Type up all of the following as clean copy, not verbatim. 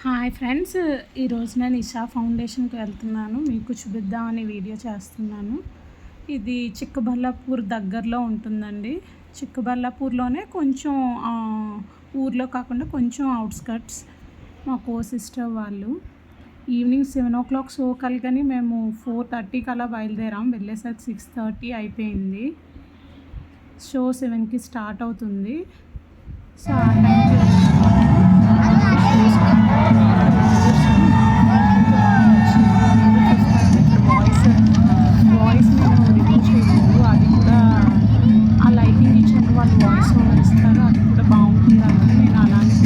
Hi friends, ఈరోజు నేను ఇషా ఫౌండేషన్కి వెళ్తున్నాను. మీకు చూపిద్దామని వీడియో చేస్తున్నాను. ఇది చిక్కబల్లాపూర్ దగ్గరలో ఉంటుందండి. చిక్కబల్లాపూర్లోనే కొంచెం ఊర్లో కాకుండా కొంచెం అవుట్స్కట్స్. మా సిస్టర్ వాళ్ళు ఈవినింగ్ 7 o'clock షో కలిగని మేము 4:30కి అలా బయలుదేరాం. వెళ్ళేసరికి 6:30 అయిపోయింది. షో 7కి స్టార్ట్ అవుతుంది. సో ఆ టైంకి వాయిస్ నేను రిమూవ్ చేయలేదు. అది కూడా ఆ లైటింగ్ ఇచ్చినప్పుడు వాళ్ళు వాయిస్ ఓవర్ ఇస్తారు. అది కూడా బాగుంటుంది అన్నది నేను అలానే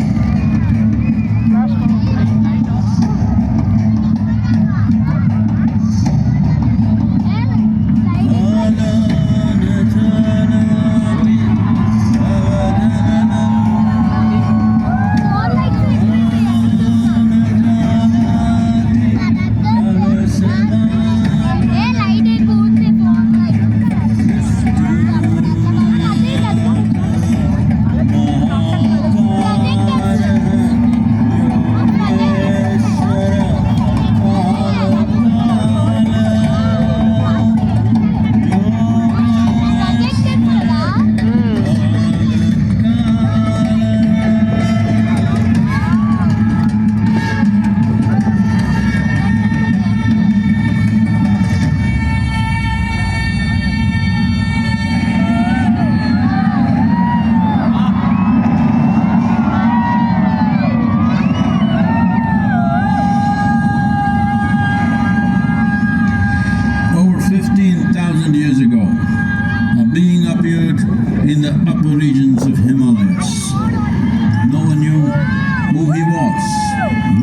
years ago, a being appeared in the upper regions of Himalayas. No one knew who he was,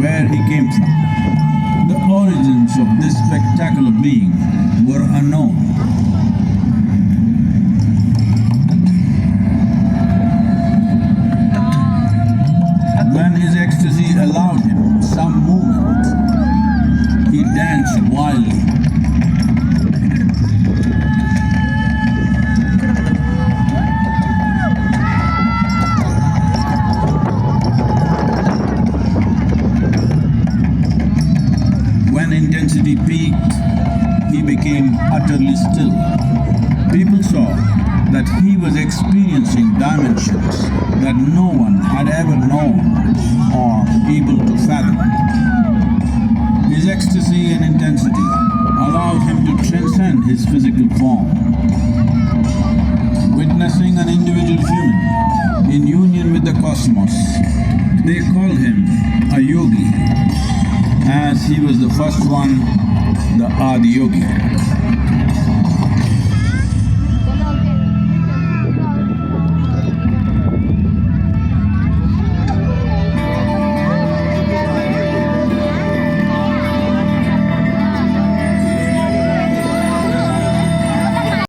where he came from. The origins of this spectacular being were unknown. When his ecstasy allowed him some movement, he danced wildly. When intensity peaked, he became utterly still. People saw that he was experiencing dimensions that no one had ever known or able to fathom. His ecstasy and intensity allowed him to transcend his physical form. Witnessing an individual human in union with the cosmos, they called him a yogi, as he was the first one, the Adi Yogi.